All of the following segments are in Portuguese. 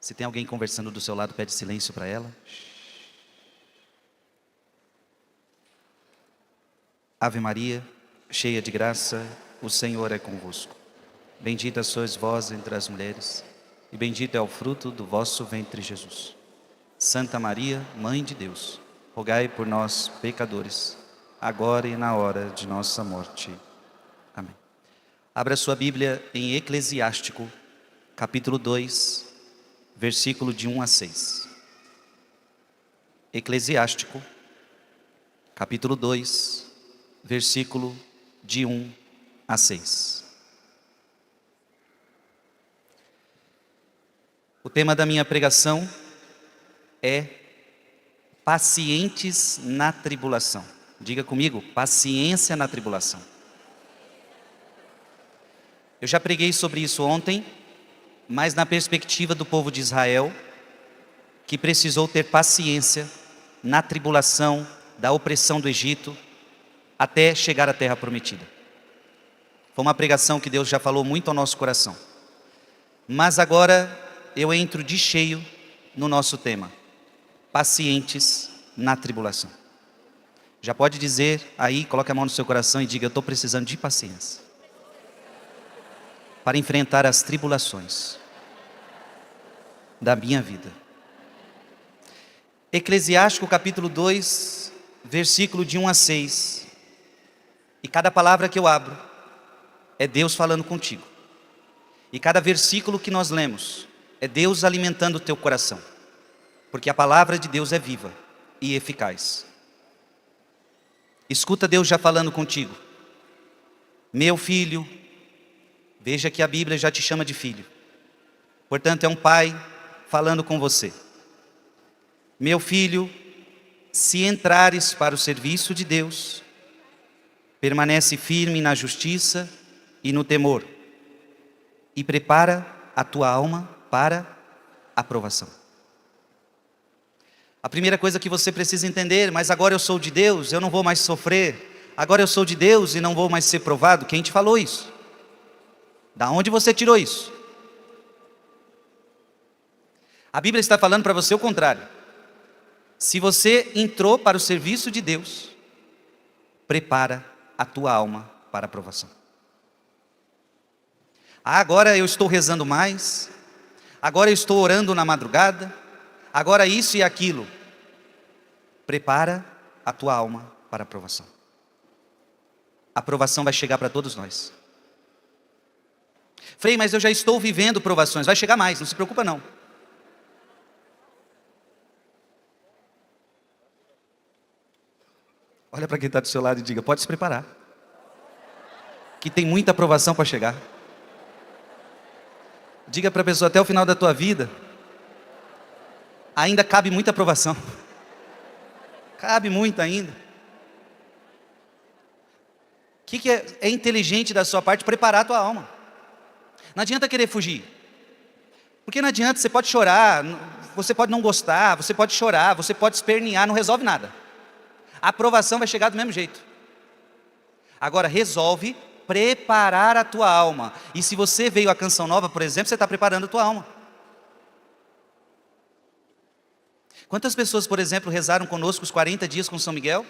Se tem alguém conversando do seu lado, pede silêncio para ela. Ave Maria, cheia de graça, o Senhor é convosco. Bendita sois vós entre as mulheres, e bendito é o fruto do vosso ventre, Jesus. Santa Maria, Mãe de Deus, rogai por nós, pecadores, agora e na hora de nossa morte. Amém. Abra sua Bíblia em Eclesiástico, capítulo 2, versículo de 1 a 6. Eclesiástico, capítulo 2, versículo de 1 a 6. O tema da minha pregação é pacientes na tribulação. Diga comigo, paciência na tribulação. Eu já preguei sobre isso ontem, mas na perspectiva do povo de Israel, que precisou ter paciência na tribulação da opressão do Egito, até chegar à terra prometida. Foi uma pregação que Deus já falou muito ao nosso coração. Mas agora eu entro de cheio no nosso tema, pacientes na tribulação. Já pode dizer aí, coloque a mão no seu coração e diga: eu estou precisando de paciência para enfrentar as tribulações da minha vida. Eclesiástico capítulo 2, versículo de 1 a 6. E cada palavra que eu abro é Deus falando contigo. E cada versículo que nós lemos é Deus alimentando o teu coração. Porque a palavra de Deus é viva e eficaz. Escuta Deus já falando contigo. Meu filho, veja que a Bíblia já te chama de filho. Portanto, é um pai falando com você. Meu filho, se entrares para o serviço de Deus, permanece firme na justiça e no temor, e prepara a tua alma para a provação. A primeira coisa que você precisa entender: mas agora eu sou de Deus, eu não vou mais sofrer. Agora eu sou de Deus e não vou mais ser provado. Quem te falou isso? Da onde você tirou isso? A Bíblia está falando para você o contrário. Se você entrou para o serviço de Deus, prepara a tua alma para a provação. Agora eu estou rezando mais, agora eu estou orando na madrugada, agora isso e aquilo. Prepara a tua alma para a provação. A provação vai chegar para todos nós. Frei, mas eu já estou vivendo provações. Vai chegar mais, não se preocupa não. Olha para quem está do seu lado e diga: pode se preparar, que tem muita provação para chegar. Diga para a pessoa: até o final da tua vida ainda cabe muita provação. Cabe muito ainda. O que é inteligente da sua parte? Preparar a tua alma. Não adianta querer fugir. Porque não adianta, você pode chorar, você pode não gostar, você pode chorar, você pode espernear, não resolve nada. A aprovação vai chegar do mesmo jeito. Agora resolve preparar a tua alma. E se você veio a Canção Nova, por exemplo, você está preparando a tua alma. Quantas pessoas, por exemplo, rezaram conosco os 40 dias com São Miguel?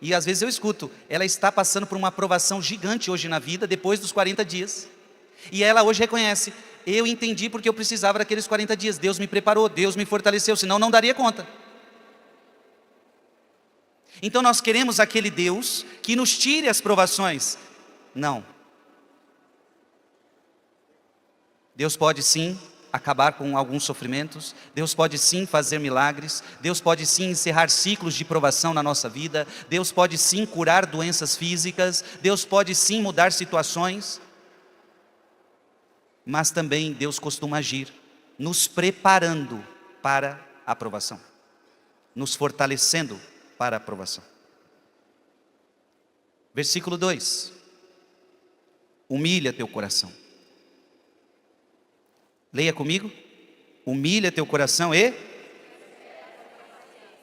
E às vezes eu escuto: ela está passando por uma aprovação gigante hoje na vida, depois dos 40 dias. E ela hoje reconhece: eu entendi porque eu precisava daqueles 40 dias. Deus me preparou, Deus me fortaleceu, senão não daria conta. Então nós queremos aquele Deus que nos tire as provações. Não. Deus pode sim acabar com alguns sofrimentos. Deus pode sim fazer milagres. Deus pode sim encerrar ciclos de provação na nossa vida. Deus pode sim curar doenças físicas. Deus pode sim mudar situações. Mas também Deus costuma agir nos preparando para a provação, nos fortalecendo para a aprovação. Versículo 2. Humilha teu coração. Leia comigo. Humilha teu coração e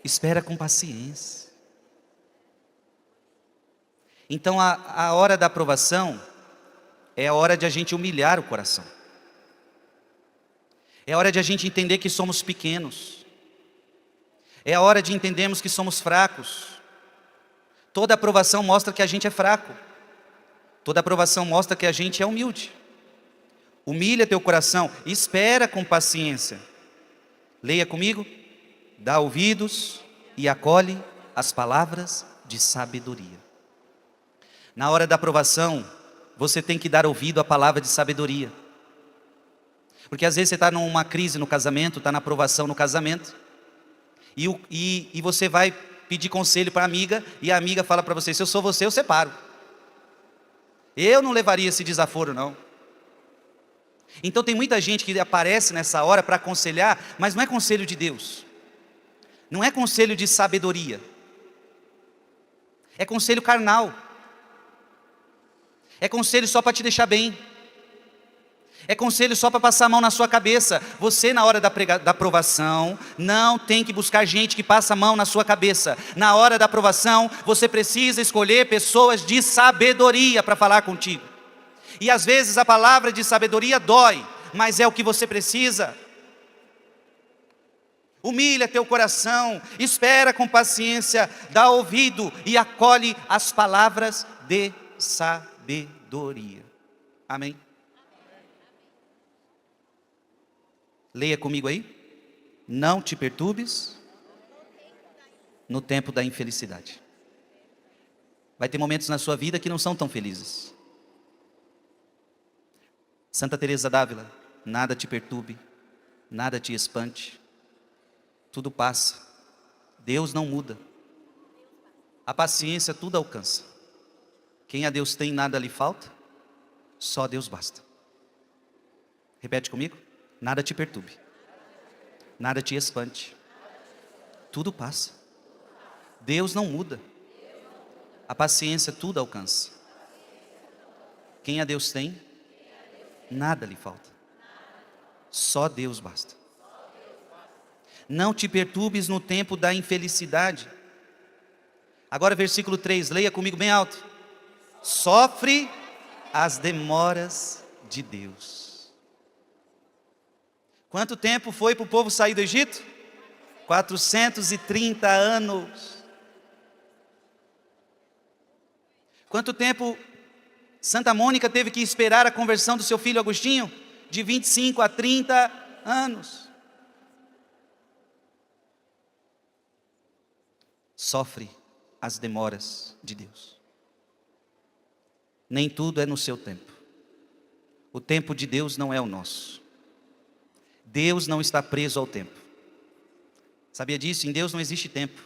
espera com paciência. Então a hora da aprovação é a hora de a gente humilhar o coração. É hora de a gente entender que somos pequenos. É a hora de entendermos que somos fracos. Toda aprovação mostra que a gente é fraco. Toda aprovação mostra que a gente é humilde. Humilha teu coração, espera com paciência. Leia comigo. Dá ouvidos e acolhe as palavras de sabedoria. Na hora da aprovação, você tem que dar ouvido à palavra de sabedoria. Porque às vezes você está numa crise no casamento, está na aprovação no casamento, e você vai pedir conselho para a amiga, e a amiga fala para você: se eu sou você, eu separo. Eu não levaria esse desaforo, não. Então tem muita gente que aparece nessa hora para aconselhar, mas não é conselho de Deus. Não é conselho de sabedoria. É conselho carnal. É conselho só para te deixar bem. É conselho só para passar a mão na sua cabeça. Você, na hora da aprovação, não tem que buscar gente que passa a mão na sua cabeça. Na hora da aprovação, você precisa escolher pessoas de sabedoria para falar contigo. E às vezes a palavra de sabedoria dói, mas é o que você precisa. Humilha teu coração, espera com paciência, dá ouvido e acolhe as palavras de sabedoria. Amém? Leia comigo aí. Não te perturbes no tempo da infelicidade. Vai ter momentos na sua vida que não são tão felizes. Santa Teresa d'Ávila: nada te perturbe, nada te espante, tudo passa. Deus não muda. A paciência tudo alcança. Quem a Deus tem, nada lhe falta. Só Deus basta. Repete comigo. Nada te perturbe, nada te espante, tudo passa. Deus não muda. A paciência tudo alcança. Quem a Deus tem, nada lhe falta. Só Deus basta. Não te perturbes no tempo da infelicidade. Agora versículo 3, leia comigo bem alto. Sofre as demoras de Deus. Quanto tempo foi para o povo sair do Egito? 430 anos. Quanto tempo Santa Mônica teve que esperar a conversão do seu filho Agostinho? De 25 a 30 anos. Sofre as demoras de Deus. Nem tudo é no seu tempo. O tempo de Deus não é o nosso. Deus não está preso ao tempo. Sabia disso? Em Deus não existe tempo.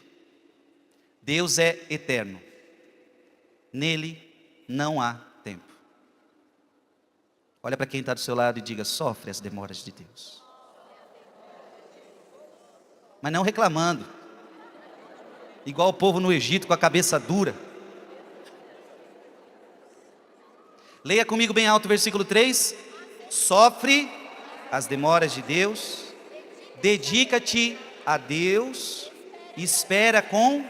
Deus é eterno. Nele não há tempo. Olha para quem está do seu lado e diga: sofre as demoras de Deus. Mas não reclamando, igual o povo no Egito com a cabeça dura. Leia comigo bem alto o versículo 3. Sofre as demoras de Deus, dedica-te a Deus, espera com...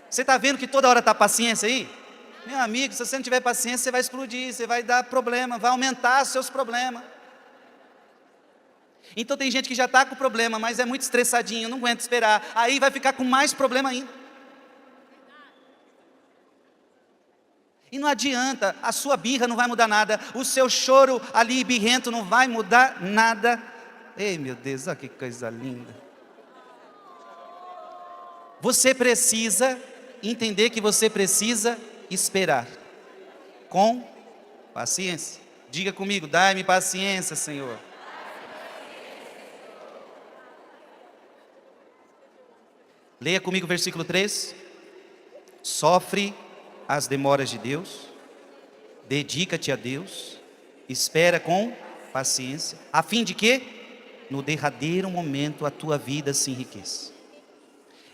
Você está vendo que toda hora está paciência aí? Meu amigo, se você não tiver paciência, você vai explodir, você vai dar problema, vai aumentar os seus problemas. Então tem gente que já está com problema, mas é muito estressadinho, não aguenta esperar, aí vai ficar com mais problema ainda. E não adianta, a sua birra não vai mudar nada, o seu choro ali birrento não vai mudar nada. Ei, meu Deus, olha que coisa linda. Você precisa entender que você precisa esperar com paciência. Diga comigo: dai-me paciência, Senhor. Leia comigo o versículo 3. Sofre as demoras de Deus, dedica-te a Deus, espera com paciência, a fim de que no derradeiro momento a tua vida se enriqueça.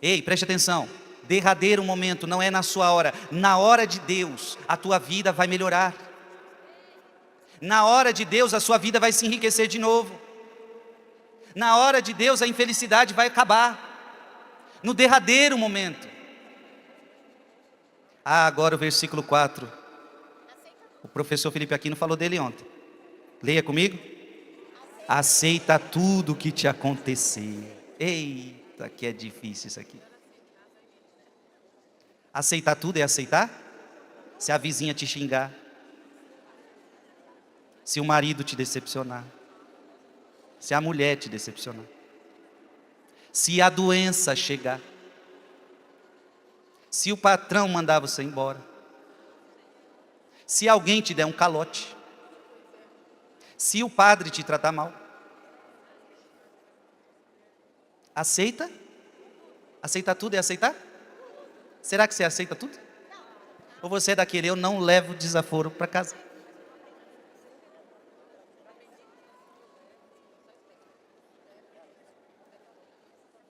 Ei, preste atenção, derradeiro momento não é na sua hora, na hora de Deus a tua vida vai melhorar. Na hora de Deus a sua vida vai se enriquecer de novo. Na hora de Deus a infelicidade vai acabar. No derradeiro momento. Agora o versículo 4. O professor Felipe Aquino falou dele ontem. Leia comigo. Aceita tudo que te acontecer. Eita, que é difícil isso aqui. Aceitar tudo é aceitar? Se a vizinha te xingar, se o marido te decepcionar, se a mulher te decepcionar, se a doença chegar, se o patrão mandar você embora, se alguém te der um calote, se o padre te tratar mal, aceita? Aceitar tudo é aceitar? Será que você aceita tudo? Ou você é daquele, eu não levo desaforo para casa?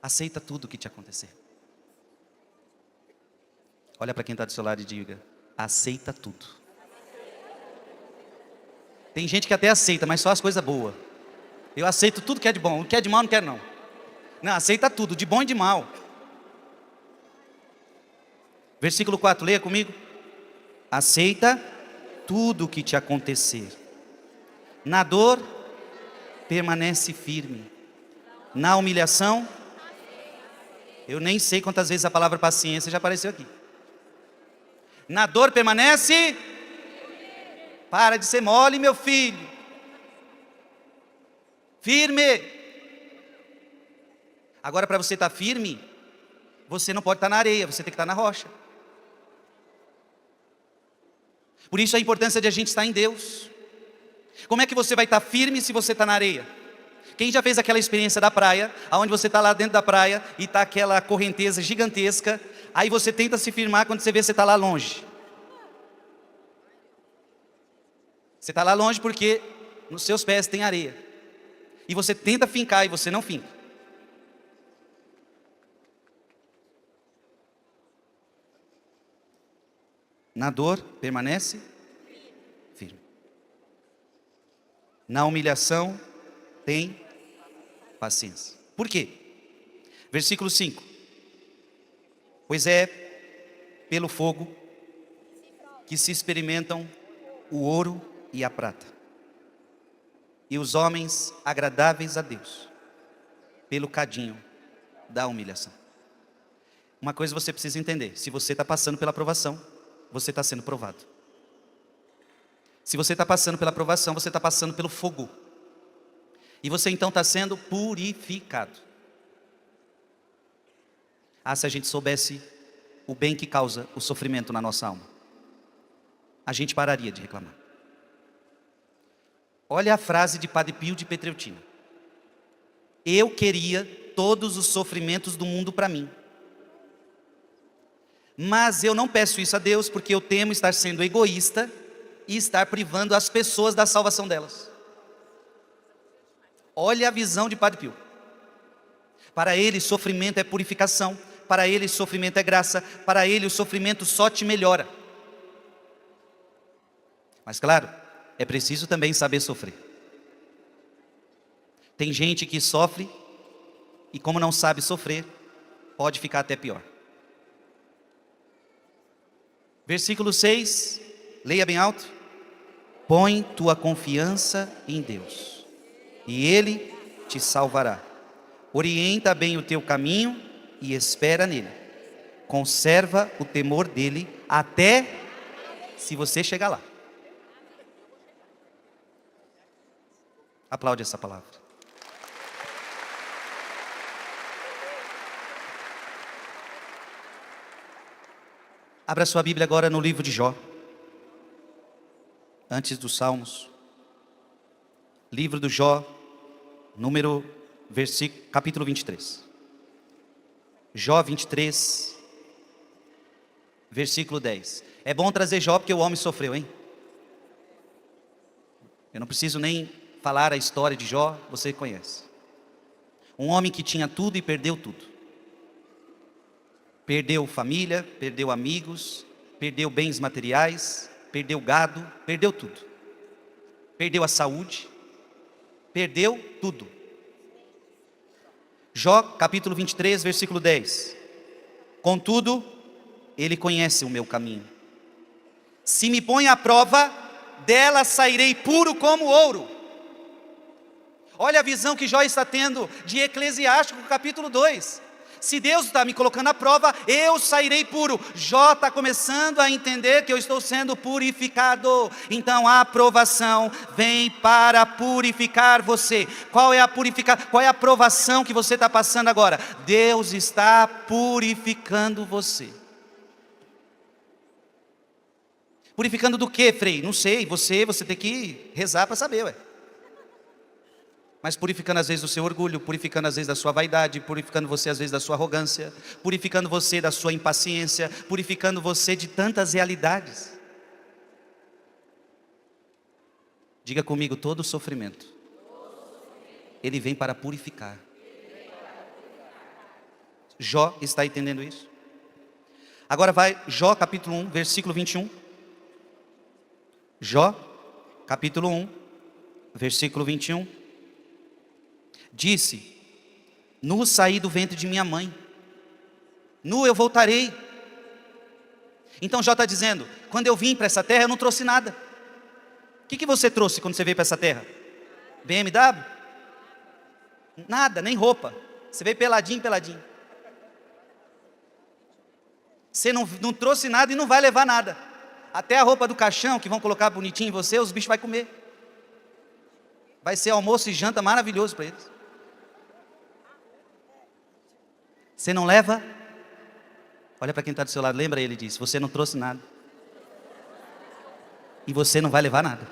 Aceita tudo o que te acontecer. Olha para quem está do seu lado e diga, aceita tudo. Tem gente que até aceita, mas só as coisas boas. Eu aceito tudo que é de bom, o que é de mal não quero não. Não, aceita tudo, de bom e de mal. Versículo 4, leia comigo. Aceita tudo o que te acontecer. Na dor, permanece firme. Na humilhação, eu nem sei quantas vezes a palavra paciência já apareceu aqui. Na dor permanece. Para de ser mole, meu filho. Firme. Agora, para você estar firme, você não pode estar na areia, você tem que estar na rocha. Por isso a importância de a gente estar em Deus. Como é que você vai estar firme se você está na areia? Quem já fez aquela experiência da praia, onde você está lá dentro da praia e está aquela correnteza gigantesca, aí você tenta se firmar quando você vê que você está lá longe. Você está lá longe porque nos seus pés tem areia. E você tenta fincar e você não finca. Na dor, permanece firme. Na humilhação, tem paciência. Por quê? Versículo 5. Pois é pelo fogo que se experimentam o ouro e a prata, e os homens agradáveis a Deus, pelo cadinho da humilhação. Uma coisa você precisa entender: se você está passando pela provação, você está sendo provado. Se você está passando pela provação, você está passando pelo fogo. E você então está sendo purificado. Ah, se a gente soubesse o bem que causa o sofrimento na nossa alma, a gente pararia de reclamar. Olha a frase de Padre Pio de Petreutina: eu queria todos os sofrimentos do mundo para mim, mas eu não peço isso a Deus, porque eu temo estar sendo egoísta e estar privando as pessoas da salvação delas. Olha a visão de Padre Pio. Para ele sofrimento é purificação, para ele sofrimento é graça, para ele o sofrimento só te melhora. Mas claro, é preciso também saber sofrer. Tem gente que sofre e, como não sabe sofrer, pode ficar até pior. Versículo 6, leia bem alto. Põe tua confiança em Deus, e Ele te salvará. Orienta bem o teu caminho e espera nele. Conserva o temor dele até se você chegar lá. Aplaude essa palavra. Abra sua Bíblia agora no livro de Jó. Antes dos Salmos. Livro do Jó, capítulo 23. Jó 23, versículo 10. É bom trazer Jó porque o homem sofreu, hein? Eu não preciso nem falar a história de Jó, você conhece. Um homem que tinha tudo e perdeu tudo. Perdeu família, perdeu amigos, perdeu bens materiais, perdeu gado, perdeu tudo. Perdeu a saúde, perdeu tudo. Jó capítulo 23, versículo 10. Contudo, ele conhece o meu caminho. Se me põe à prova, dela sairei puro como ouro. Olha a visão que Jó está tendo de Eclesiástico, capítulo 2. Se Deus está me colocando à prova, eu sairei puro. Jó está começando a entender que eu estou sendo purificado. Então a aprovação vem para purificar você. Qual é a aprovação que você está passando agora? Deus está purificando você. Purificando do que, Frei? Não sei, você tem que rezar para saber, ué. Mas purificando às vezes do seu orgulho, purificando às vezes da sua vaidade, purificando você às vezes da sua arrogância, purificando você da sua impaciência, purificando você de tantas realidades. Diga comigo, todo sofrimento, ele vem para purificar. Jó está entendendo isso? Agora vai Jó capítulo 1, versículo 21. Jó capítulo 1, versículo 21. Disse: nu saí do ventre de minha mãe, nu eu voltarei. Então Jó está dizendo, quando eu vim para essa terra eu não trouxe nada. O que você trouxe quando você veio para essa terra? BMW? Nada, nem roupa. Você veio peladinho. Você não trouxe nada e não vai levar nada. Até a roupa do caixão que vão colocar bonitinho em você, os bichos vão comer. Vai ser almoço e janta maravilhoso para eles. Você não leva? Olha para quem está do seu lado, lembra ele disse, você não trouxe nada. E você não vai levar nada.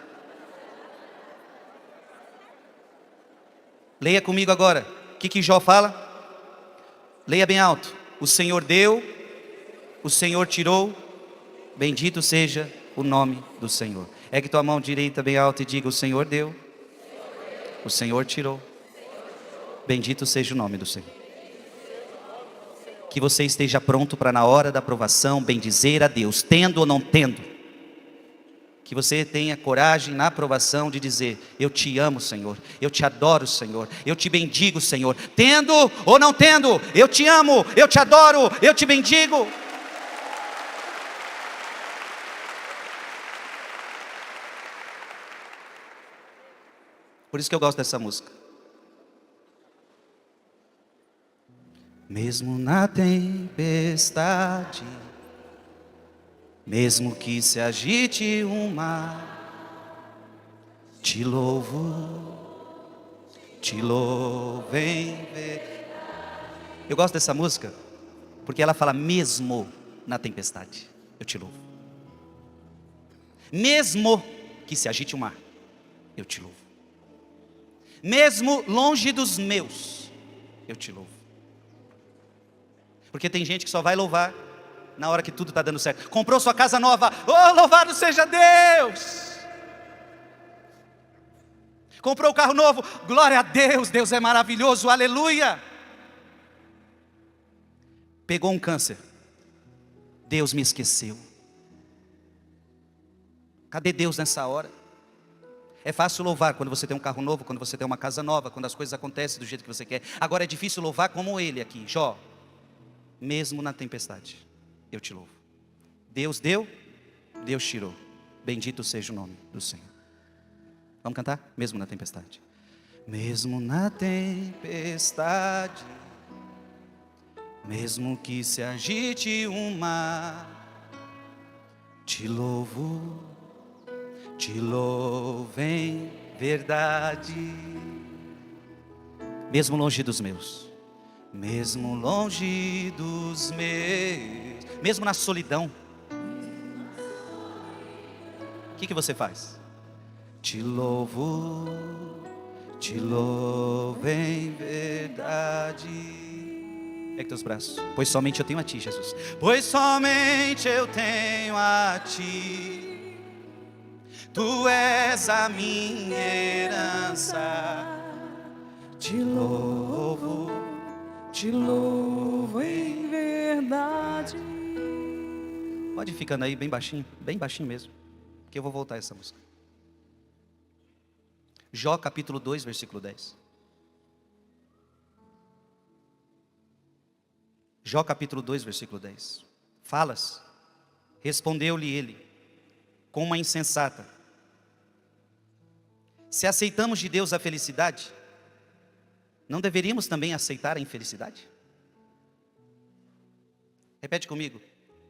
Leia comigo agora, o que Jó fala? Leia bem alto. O Senhor deu, o Senhor tirou, bendito seja o nome do Senhor. Ergue tua mão direita bem alto e diga, o Senhor deu, o Senhor tirou, bendito seja o nome do Senhor. Que você esteja pronto para na hora da aprovação bendizer a Deus, tendo ou não tendo. Que você tenha coragem na aprovação de dizer, eu te amo, Senhor, eu te adoro, Senhor, eu te bendigo, Senhor, tendo ou não tendo, eu te amo, eu te adoro, eu te bendigo. Por isso que eu gosto dessa música. Mesmo na tempestade, mesmo que se agite o mar, te louvo, vem ver. Eu gosto dessa música, porque ela fala mesmo na tempestade, eu te louvo. Mesmo que se agite o mar, eu te louvo. Mesmo longe dos meus, eu te louvo. Porque tem gente que só vai louvar na hora que tudo está dando certo. Comprou sua casa nova, oh, louvado seja Deus. Comprou o carro novo, glória a Deus, Deus é maravilhoso, aleluia. Pegou um câncer, Deus me esqueceu. Cadê Deus nessa hora? É fácil louvar quando você tem um carro novo, quando você tem uma casa nova, quando as coisas acontecem do jeito que você quer. Agora é difícil louvar como ele aqui, Jó. Mesmo na tempestade, eu te louvo. Deus deu, Deus tirou. Bendito seja o nome do Senhor. Vamos cantar? Mesmo na tempestade. Mesmo na tempestade, mesmo que se agite o mar, te louvo em verdade. Mesmo longe dos meus, mesmo longe dos meus, mesmo na solidão, o que você faz? Te louvo em verdade. Pega teus braços. Pois somente eu tenho a ti, Jesus. Pois somente eu tenho a ti. Tu és a minha herança. Te louvo em verdade. Pode ir ficando aí bem baixinho mesmo, que eu vou voltar a essa música. Jó capítulo 2, versículo 10. Jó capítulo 2, versículo 10. Falas, respondeu-lhe ele, como uma insensata. Se aceitamos de Deus a felicidade, não deveríamos também aceitar a infelicidade? Repete comigo.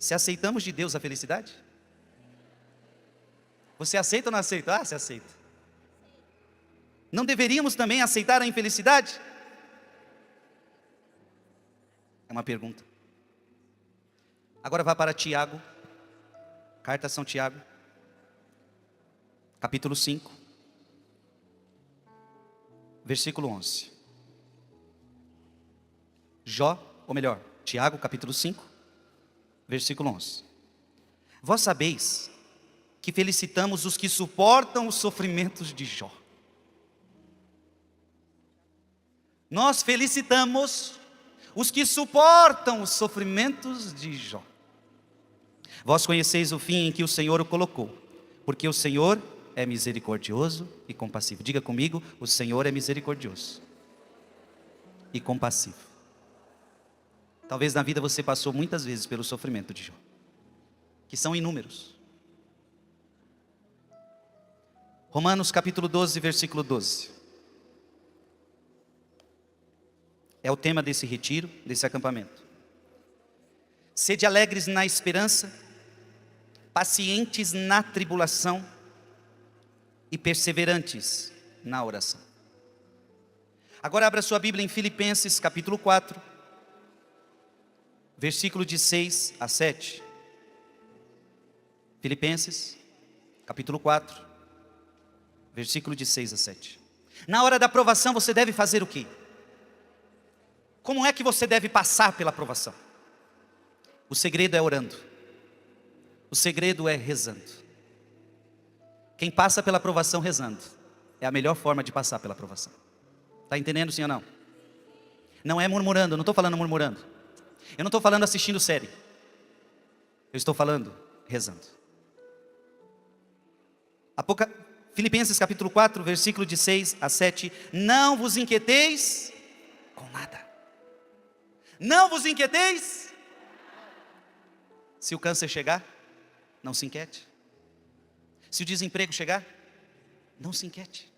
Se aceitamos de Deus a felicidade? Você aceita ou não aceita? Ah, você aceita. Não deveríamos também aceitar a infelicidade? É uma pergunta. Agora vá para Tiago, carta a São Tiago, capítulo 5, versículo 11. Tiago, capítulo 5, versículo 11. Vós sabeis que felicitamos os que suportam os sofrimentos de Jó. Nós felicitamos os que suportam os sofrimentos de Jó. Vós conheceis o fim em que o Senhor o colocou, porque o Senhor é misericordioso e compassivo. Diga comigo, o Senhor é misericordioso e compassivo. Talvez na vida você passou muitas vezes pelo sofrimento de Jó, que são inúmeros. Romanos capítulo 12, versículo 12. É o tema desse retiro, desse acampamento. Sede alegres na esperança, pacientes na tribulação e perseverantes na oração. Agora abra sua Bíblia em Filipenses capítulo 4, versículo de 6 a 7. Filipenses capítulo 4, versículo de 6 a 7. Na hora da provação você deve fazer o quê? Como é que você deve passar pela provação? O segredo é orando. O segredo é rezando. Quem passa pela provação rezando é a melhor forma de passar pela provação. Está entendendo, sim ou não? Não é murmurando, eu não estou falando murmurando. Eu não estou falando assistindo série. Eu estou falando rezando. Filipenses capítulo 4, versículo de 6 a 7. Não vos inquieteis com nada. Não vos inquieteis. Se o câncer chegar, não se inquiete. Se o desemprego chegar, não se inquiete.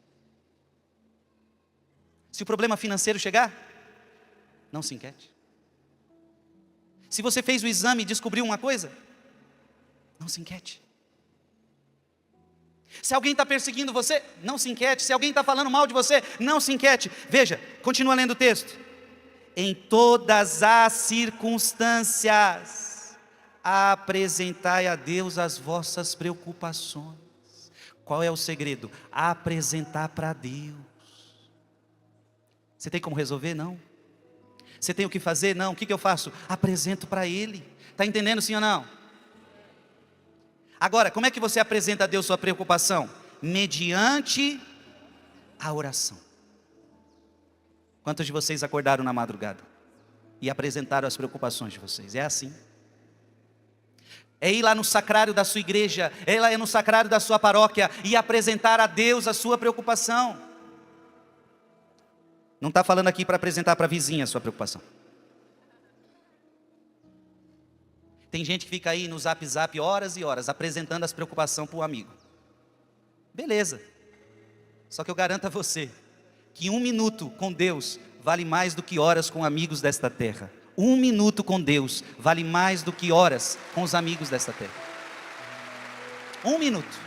Se o problema financeiro chegar, não se inquiete. Se você fez o exame e descobriu uma coisa, não se inquiete. Se alguém está perseguindo você, não se inquiete. Se alguém está falando mal de você, não se inquiete. Veja, continua lendo o texto. Em todas as circunstâncias, apresentai a Deus as vossas preocupações. Qual é o segredo? Apresentar para Deus. Você tem como resolver? Não. Você tem o que fazer? Não. O que eu faço? Apresento para Ele. Está entendendo, sim ou não? Agora, como é que você apresenta a Deus sua preocupação? Mediante a oração. Quantos de vocês acordaram na madrugada e apresentaram as preocupações de vocês? É assim. É ir lá no sacrário da sua igreja, é ir lá no sacrário da sua paróquia e apresentar a Deus a sua preocupação. Não está falando aqui para apresentar para a vizinha a sua preocupação. Tem gente que fica aí no zap horas e horas apresentando as preocupações para o amigo. Beleza. Só que eu garanto a você que 1 minuto com Deus vale mais do que horas com amigos desta terra. 1 minuto com Deus vale mais do que horas com os amigos desta terra. 1 minuto.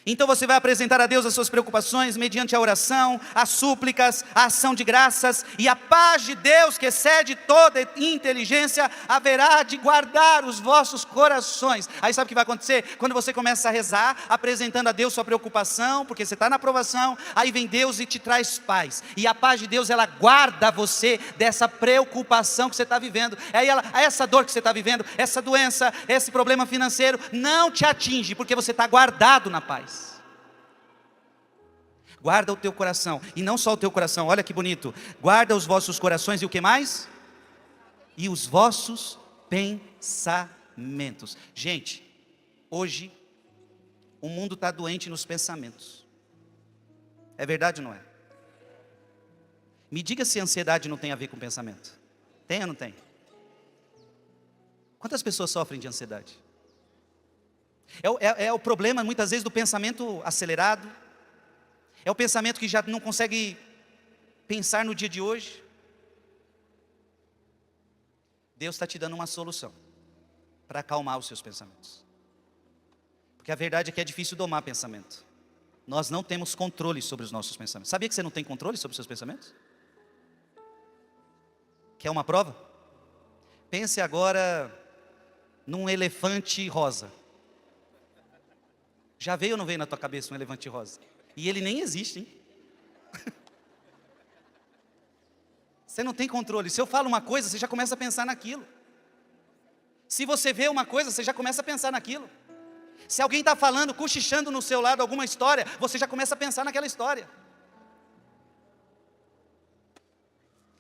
Então você vai apresentar a Deus as suas preocupações mediante a oração, as súplicas, a ação de graças, e a paz de Deus, que excede toda inteligência, haverá de guardar os vossos corações. Aí sabe o que vai acontecer? Quando você começa a rezar, apresentando a Deus sua preocupação, porque você está na provação, aí vem Deus e te traz paz, e a paz de Deus, ela guarda você dessa preocupação que você está vivendo. Aí essa dor que você está vivendo, essa doença, esse problema financeiro, não te atinge, porque você está guardado na paz. Guarda o teu coração, e não só o teu coração, olha que bonito. Guarda os vossos corações e o que mais? E os vossos pensamentos. Gente, hoje o mundo está doente nos pensamentos. É verdade ou não é? Me diga se a ansiedade não tem a ver com pensamento. Tem ou não tem? Quantas pessoas sofrem de ansiedade? É o problema muitas vezes do pensamento acelerado. É o pensamento que já não consegue pensar no dia de hoje. Deus está te dando uma solução para acalmar os seus pensamentos. Porque a verdade é que é difícil domar pensamento. Nós não temos controle sobre os nossos pensamentos. Sabia que você não tem controle sobre os seus pensamentos? Quer uma prova? Pense agora num elefante rosa. Já veio ou não veio na tua cabeça um elefante rosa? E ele nem existe, hein? Você não tem controle. Se eu falo uma coisa, você já começa a pensar naquilo. Se você vê uma coisa, você já começa a pensar naquilo. Se alguém está falando, cochichando no seu lado alguma história, você já começa a pensar naquela história.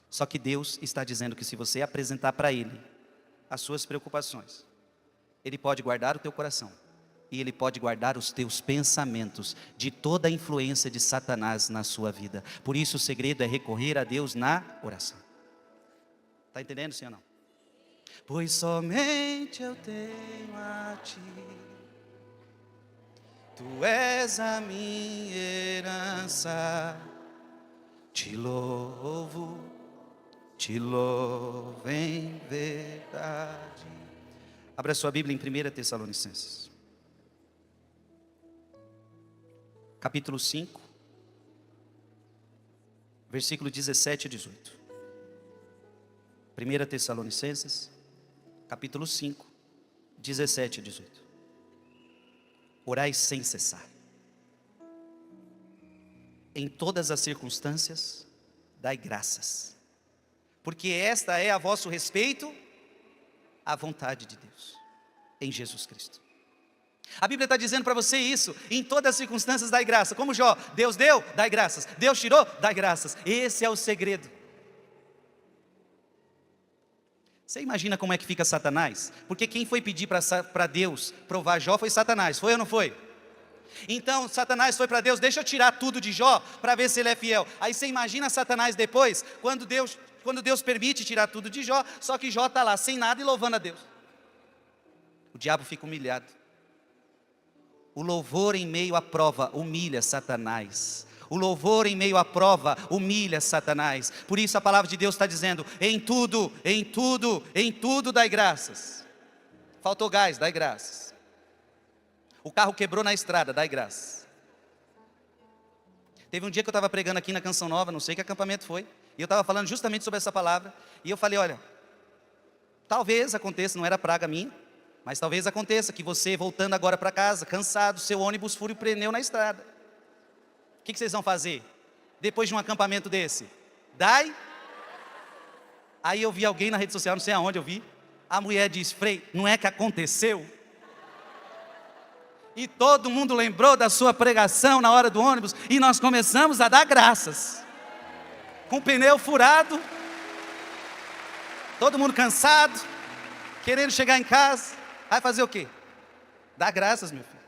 Só que Deus está dizendo que se você apresentar para Ele as suas preocupações, Ele pode guardar o teu coração. E Ele pode guardar os teus pensamentos de toda a influência de Satanás na sua vida. Por isso o segredo é recorrer a Deus na oração. Está entendendo, sim ou não? Pois somente eu tenho a Ti, Tu és a minha herança. Te louvo em verdade. Abra sua Bíblia em 1 Tessalonicenses. Capítulo 5, versículo 17 e 18. 1 Tessalonicenses, capítulo 5, 17 e 18. Orai sem cessar. Em todas as circunstâncias, dai graças, porque esta é a vosso respeito, a vontade de Deus, em Jesus Cristo. A Bíblia está dizendo para você isso, em todas as circunstâncias dai graça, como Jó, Deus deu, dai graças, Deus tirou, dai graças, esse é o segredo. Você imagina como é que fica Satanás? Porque quem foi pedir para Deus provar Jó foi Satanás, foi ou não foi? Então Satanás foi para Deus, deixa eu tirar tudo de Jó, para ver se ele é fiel. Aí você imagina Satanás depois, quando Deus permite tirar tudo de Jó, só que Jó está lá, sem nada e louvando a Deus. O diabo fica humilhado. O louvor em meio à prova humilha Satanás. O louvor em meio à prova humilha Satanás. Por isso a palavra de Deus está dizendo, em tudo dai graças. Faltou gás, dai graças. O carro quebrou na estrada, dai graças. Teve um dia que eu estava pregando aqui na Canção Nova, não sei que acampamento foi, e eu estava falando justamente sobre essa palavra, e eu falei, olha, talvez aconteça, não era praga minha, mas talvez aconteça que você voltando agora para casa, cansado, seu ônibus fure o pneu na estrada. O que vocês vão fazer depois de um acampamento desse? Dai. Aí eu vi alguém na rede social, não sei aonde eu vi, a mulher disse, Frei, não é que aconteceu? E todo mundo lembrou da sua pregação na hora do ônibus, e nós começamos a dar graças. Com o pneu furado, todo mundo cansado, querendo chegar em casa. Vai fazer o quê? Dá graças, meu filho.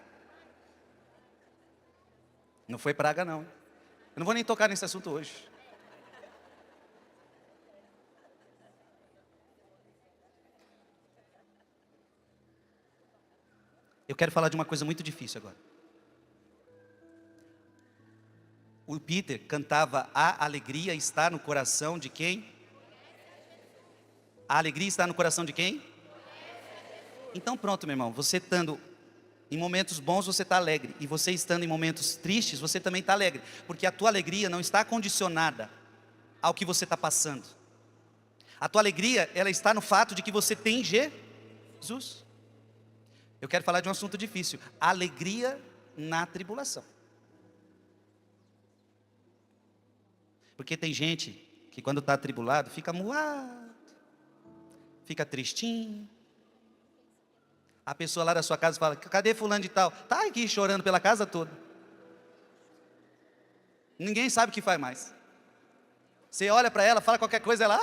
Não foi praga não. Eu não vou nem tocar nesse assunto hoje. Eu quero falar de uma coisa muito difícil agora. O Peter cantava, a alegria está no coração de quem? A alegria está no coração de quem? Então pronto, meu irmão, você estando em momentos bons, você está alegre. E você estando em momentos tristes, você também está alegre. Porque a tua alegria não está condicionada ao que você está passando. A tua alegria, ela está no fato de que você tem Jesus. Eu quero falar de um assunto difícil. Alegria na tribulação. Porque tem gente que quando está atribulado, fica moado, fica tristinho. A pessoa lá da sua casa fala, cadê fulano de tal? Está aqui chorando pela casa toda. Ninguém sabe o que faz mais. Você olha para ela, fala qualquer coisa, ela...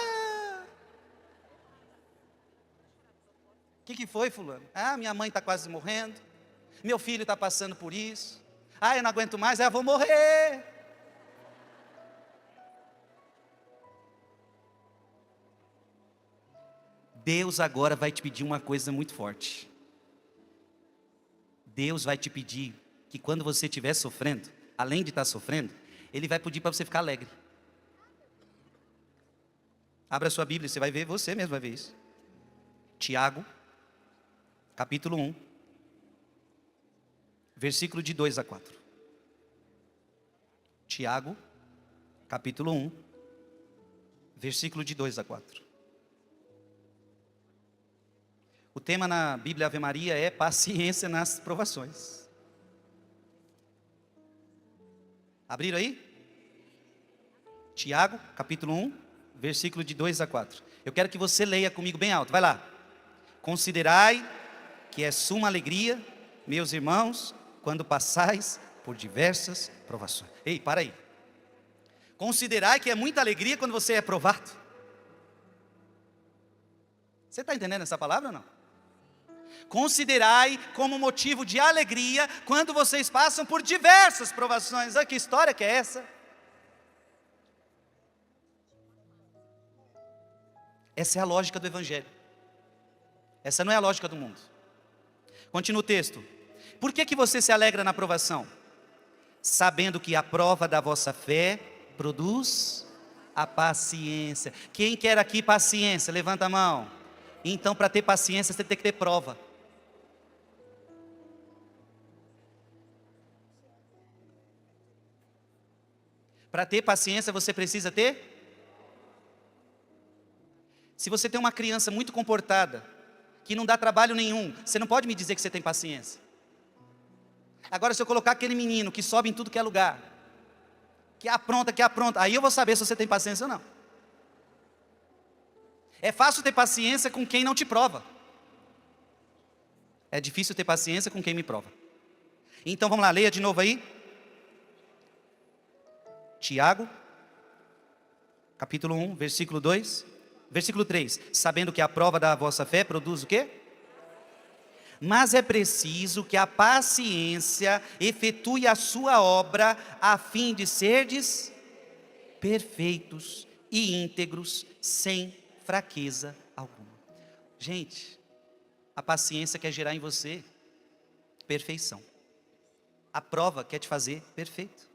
O que foi, fulano? Minha mãe está quase morrendo. Meu filho está passando por isso. Eu não aguento mais, eu vou morrer. Deus agora vai te pedir uma coisa muito forte. Deus vai te pedir que quando você estiver sofrendo, além de estar sofrendo, Ele vai pedir para você ficar alegre. Abra sua Bíblia, você vai ver, você mesmo vai ver isso. Tiago, capítulo 1, versículo de 2 a 4. Tiago, capítulo 1, versículo de 2 a 4. O tema na Bíblia Ave Maria é paciência nas provações. Abriram aí? Tiago, capítulo 1, versículo de 2 a 4. Eu quero que você leia comigo bem alto, vai lá. Considerai que é suma alegria, meus irmãos, quando passais por diversas provações. Ei, para aí. Considerai que é muita alegria quando você é provado. Você está entendendo essa palavra ou não? Considerai como motivo de alegria quando vocês passam por diversas provações. Olha que história que é essa? Essa é a lógica do Evangelho. Essa não é a lógica do mundo. Continua o texto. Por que você se alegra na provação? Sabendo que a prova da vossa fé produz a paciência. Quem quer aqui paciência? Levanta a mão. Então, para ter paciência, você tem que ter prova. Para ter paciência, você precisa ter? Se você tem uma criança muito comportada, que não dá trabalho nenhum, você não pode me dizer que você tem paciência. Agora, se eu colocar aquele menino que sobe em tudo que é lugar, que apronta, aí eu vou saber se você tem paciência ou não. É fácil ter paciência com quem não te prova. É difícil ter paciência com quem me prova. Então vamos lá, leia de novo aí. Tiago, capítulo 1, versículo 2, versículo 3. Sabendo que a prova da vossa fé produz o quê? Mas é preciso que a paciência efetue a sua obra, a fim de serdes perfeitos e íntegros, sem fraqueza alguma. Gente, a paciência quer gerar em você perfeição. A prova quer te fazer perfeito.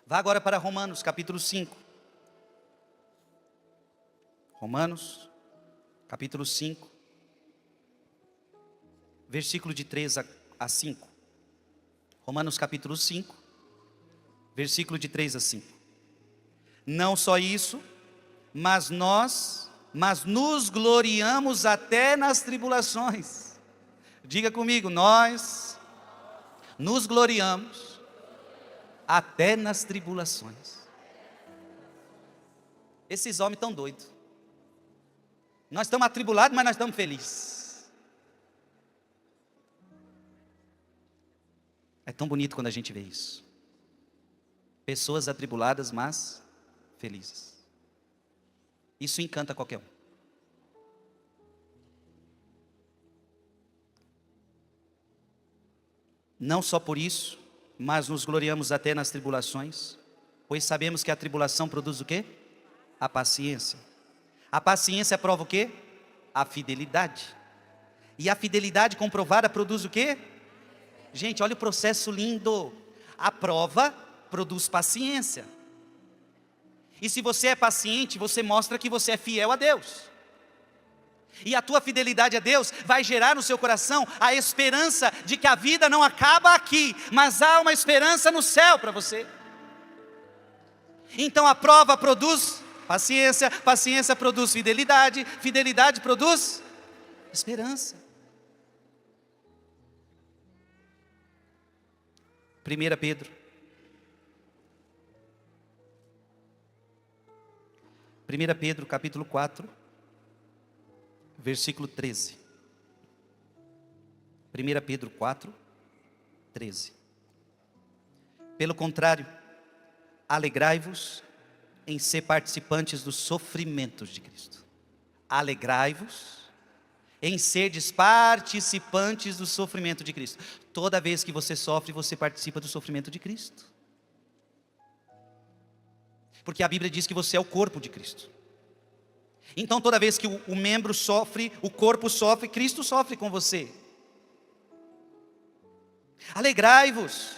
Vá agora para Romanos, capítulo 5. Romanos, capítulo 5, versículo de 3 a 5. Romanos, capítulo 5, versículo de 3 a 5. Não só isso, mas nos gloriamos até nas tribulações. Diga comigo, nós nos gloriamos até nas tribulações. Esses homens estão doidos. Nós estamos atribulados, mas nós estamos felizes. É tão bonito quando a gente vê isso. Pessoas atribuladas, mas felizes. Isso encanta qualquer um. Não só por isso, mas nos gloriamos até nas tribulações, pois sabemos que a tribulação produz o quê? A paciência. A paciência prova o quê? A fidelidade. E a fidelidade comprovada produz o quê? Gente, olha o processo lindo. A prova produz paciência. E se você é paciente, você mostra que você é fiel a Deus. E a tua fidelidade a Deus vai gerar no seu coração a esperança de que a vida não acaba aqui, mas há uma esperança no céu para você. Então a prova produz paciência, paciência produz fidelidade, fidelidade produz esperança. 1 Pedro. 1 Pedro capítulo 4, versículo 13. 1 Pedro 4, 13. Pelo contrário, alegrai-vos em ser participantes dos sofrimentos de Cristo. Alegrai-vos em serdes participantes do sofrimento de Cristo. Toda vez que você sofre, você participa do sofrimento de Cristo. Porque a Bíblia diz que você é o corpo de Cristo. Então toda vez que o membro sofre, o corpo sofre, Cristo sofre com você. Alegrai-vos.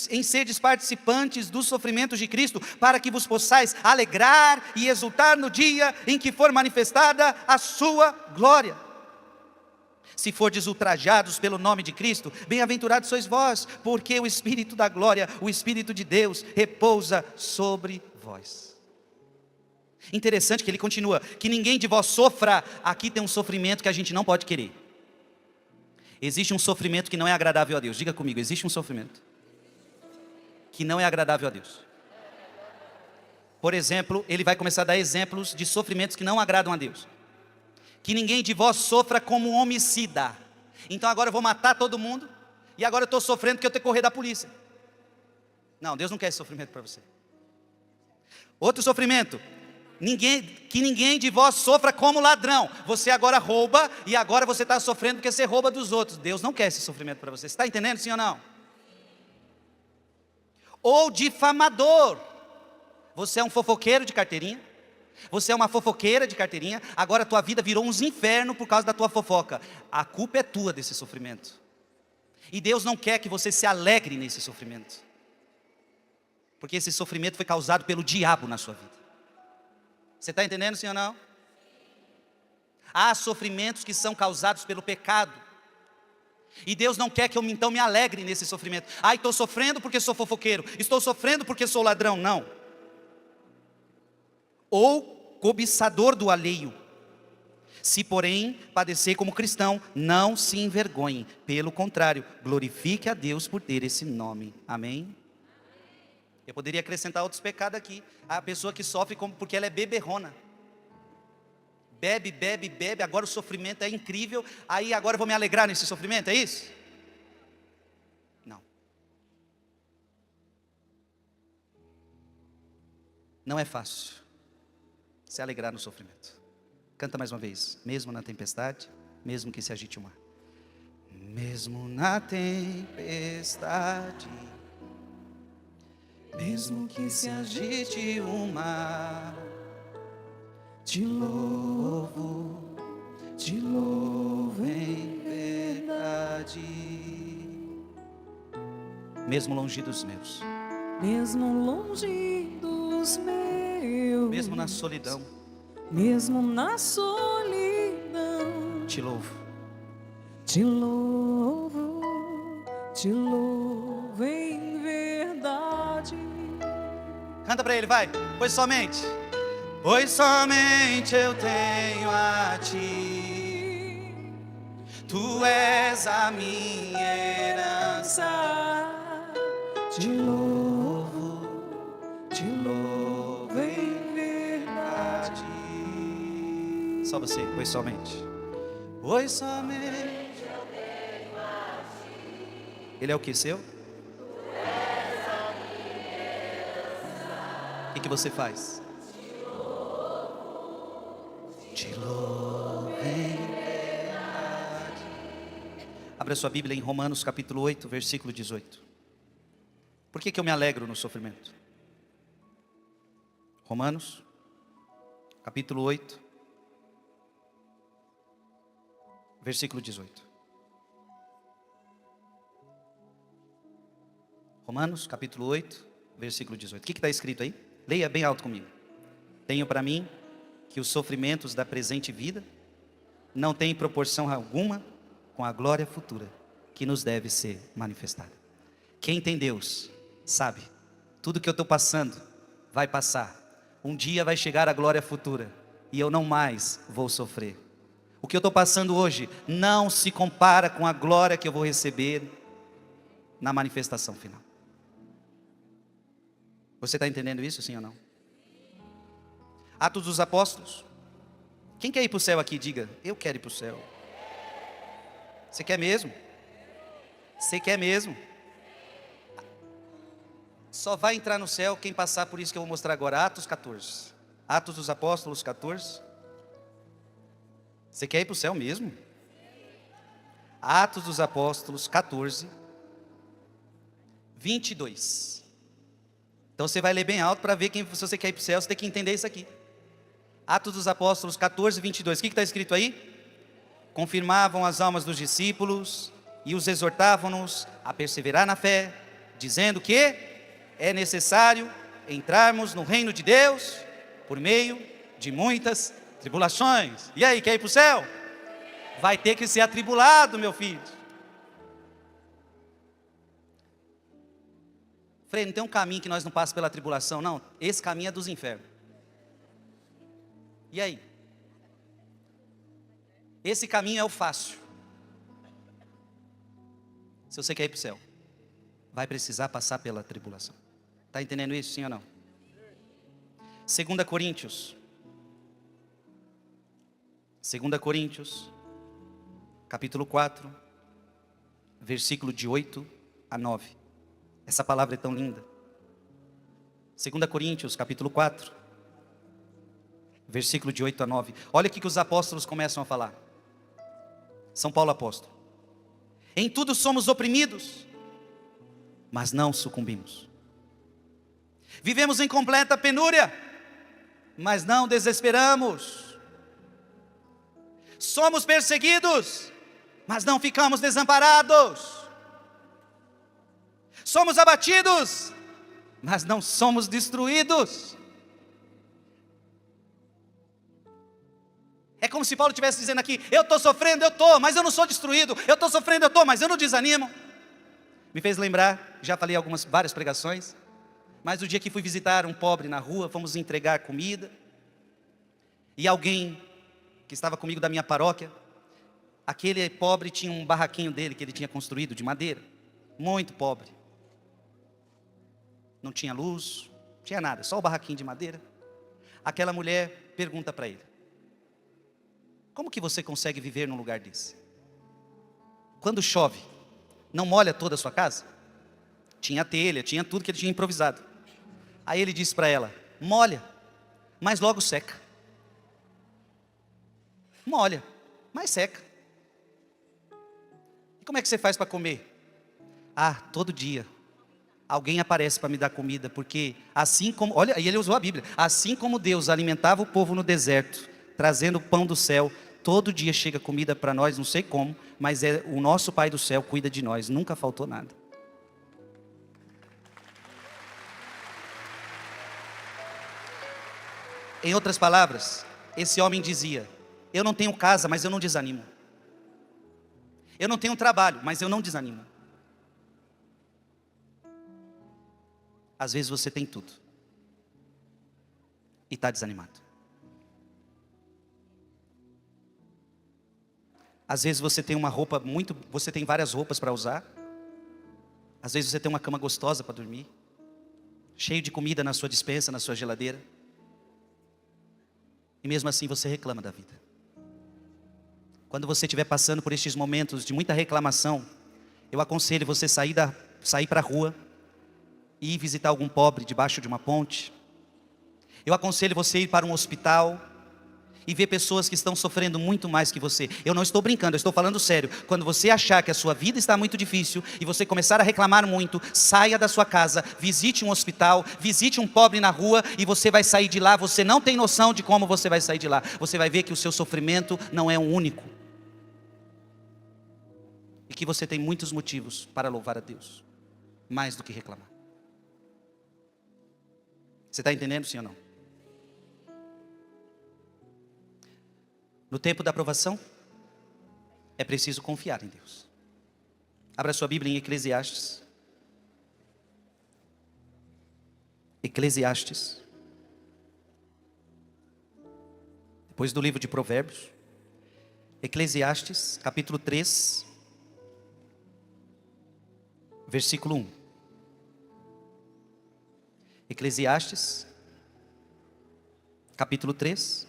em serdes participantes dos sofrimentos de Cristo, para que vos possais alegrar e exultar no dia em que for manifestada a sua glória. Se fordes ultrajados pelo nome de Cristo, bem-aventurados sois vós, porque o Espírito da glória, o Espírito de Deus, repousa sobre vós. Interessante que ele continua, que ninguém de vós sofra. Aqui tem um sofrimento que a gente não pode querer. Existe um sofrimento que não é agradável a Deus. Diga comigo, existe um sofrimento que não é agradável a Deus. Por exemplo, ele vai começar a dar exemplos de sofrimentos que não agradam a Deus. Que ninguém de vós sofra como um homicida. Então agora eu vou matar todo mundo, e agora eu estou sofrendo porque eu tenho que correr da polícia. Não, Deus não quer esse sofrimento para você. Outro sofrimento, que ninguém de vós sofra como ladrão. Você agora rouba, e agora você está sofrendo porque você rouba dos outros. Deus não quer esse sofrimento para você. Você está entendendo, sim ou não? Ou difamador. Você é um fofoqueiro de carteirinha. Você é uma fofoqueira de carteirinha. Agora a tua vida virou uns infernos por causa da tua fofoca. A culpa é tua desse sofrimento. E Deus não quer que você se alegre nesse sofrimento, porque esse sofrimento foi causado pelo diabo na sua vida. Você está entendendo, sim ou não? Há sofrimentos que são causados pelo pecado, e Deus não quer que eu então me alegre nesse sofrimento. Estou sofrendo porque sou fofoqueiro, estou sofrendo porque sou ladrão. Não. Ou cobiçador do alheio. Se porém padecer como cristão, não se envergonhe, pelo contrário, glorifique a Deus por ter esse nome. Amém? Eu poderia acrescentar outros pecados aqui. A pessoa que sofre porque ela é beberrona. Bebe, bebe, bebe, agora o sofrimento é incrível, aí agora eu vou me alegrar nesse sofrimento, é isso? Não. Não é fácil se alegrar no sofrimento. Canta mais uma vez. Mesmo na tempestade, mesmo que se agite o mar. Mesmo na tempestade, mesmo que se agite o mar, te louvo em verdade. Mesmo longe dos meus, mesmo longe dos meus, mesmo na solidão, mesmo na solidão, te louvo, te louvo em verdade. Canta pra ele, vai. Pois somente eu tenho a ti, tu és a minha herança. Te louvo em verdade. Só você, pois somente eu tenho a ti. Ele é o que seu? Tu és a minha herança. O que você faz? Te louvo em verdade. Abra sua Bíblia em Romanos capítulo 8, versículo 18. Por que eu me alegro no sofrimento? Romanos capítulo 8, versículo 18. Romanos capítulo 8, versículo 18. O que está escrito aí? Leia bem alto comigo. Tenho para mim que os sofrimentos da presente vida não têm proporção alguma com a glória futura que nos deve ser manifestada. Quem tem Deus sabe, tudo que eu estou passando vai passar. Um dia vai chegar a glória futura e eu não mais vou sofrer. O que eu estou passando hoje não se compara com a glória que eu vou receber na manifestação final. Você está entendendo isso, sim ou não? Atos dos Apóstolos. Quem quer ir para o céu aqui? Diga, eu quero ir para o céu. Você quer mesmo? Você quer mesmo? Só vai entrar no céu quem passar por isso que eu vou mostrar agora. Atos 14. Atos dos Apóstolos 14. Você quer ir para o céu mesmo? Atos dos Apóstolos 14, 22. Então você vai ler bem alto para ver se você quer ir para o céu, você tem que entender isso aqui. Atos dos Apóstolos 14, 22. O que está escrito aí? Confirmavam as almas dos discípulos e os exortavam-nos a perseverar na fé, dizendo que é necessário entrarmos no reino de Deus por meio de muitas tribulações. E aí, quer ir para o céu? Vai ter que ser atribulado, meu filho. Frei, não tem um caminho que nós não passamos pela tribulação, não. Esse caminho é dos infernos. E aí? Esse caminho é o fácil. Se você quer ir para o céu, vai precisar passar pela tribulação. Está entendendo isso, sim ou não? 2 Coríntios. 2 Coríntios, capítulo 4, versículo de 8 a 9. Essa palavra é tão linda. 2 Coríntios, capítulo 4, versículo de 8 a 9. Olha o que os apóstolos começam a falar. São Paulo apóstolo. Em tudo somos oprimidos, mas não sucumbimos. Vivemos em completa penúria, mas não desesperamos. Somos perseguidos, mas não ficamos desamparados. Somos abatidos, mas não somos destruídos. É como se Paulo estivesse dizendo aqui: eu estou sofrendo, eu estou, mas eu não sou destruído. Eu estou sofrendo, eu estou, mas eu não desanimo. Me fez lembrar, já falei várias pregações, mas o dia que fui visitar um pobre na rua, fomos entregar comida, e alguém que estava comigo da minha paróquia, aquele pobre tinha um barraquinho dele que ele tinha construído de madeira, muito pobre. Não tinha luz, não tinha nada, só o barraquinho de madeira. Aquela mulher pergunta para ele: como que você consegue viver num lugar desse? Quando chove, não molha toda a sua casa? Tinha telha, tinha tudo que ele tinha improvisado. Aí ele disse para ela: molha, mas logo seca. Molha, mas seca. E como é que você faz para comer? Ah, todo dia alguém aparece para me dar comida, porque assim como, olha, aí ele usou a Bíblia, assim como Deus alimentava o povo no deserto, trazendo o pão do céu, todo dia chega comida para nós, não sei como, mas é o nosso Pai do céu cuida de nós, nunca faltou nada. Em outras palavras, esse homem dizia: eu não tenho casa, mas eu não desanimo. Eu não tenho trabalho, mas eu não desanimo. Às vezes você tem tudo e está desanimado. Às vezes você tem você tem várias roupas para usar. Às vezes você tem uma cama gostosa para dormir, cheio de comida na sua despensa, na sua geladeira. E mesmo assim você reclama da vida. Quando você estiver passando por estes momentos de muita reclamação, eu aconselho você sair para a rua e ir visitar algum pobre debaixo de uma ponte. Eu aconselho você ir para um hospital e ver pessoas que estão sofrendo muito mais que você. Eu não estou brincando, eu estou falando sério. Quando você achar que a sua vida está muito difícil e você começar a reclamar muito, saia da sua casa, visite um hospital, visite um pobre na rua, e você vai sair de lá. Você não tem noção de como você vai sair de lá. Você vai ver que o seu sofrimento não é um único, e que você tem muitos motivos para louvar a Deus, mais do que reclamar. Você está entendendo, sim ou não? No tempo da aprovação, é preciso confiar em Deus. Abra sua Bíblia em Eclesiastes. Eclesiastes. Depois do livro de Provérbios. Eclesiastes, capítulo 3, versículo 1. Eclesiastes, capítulo 3,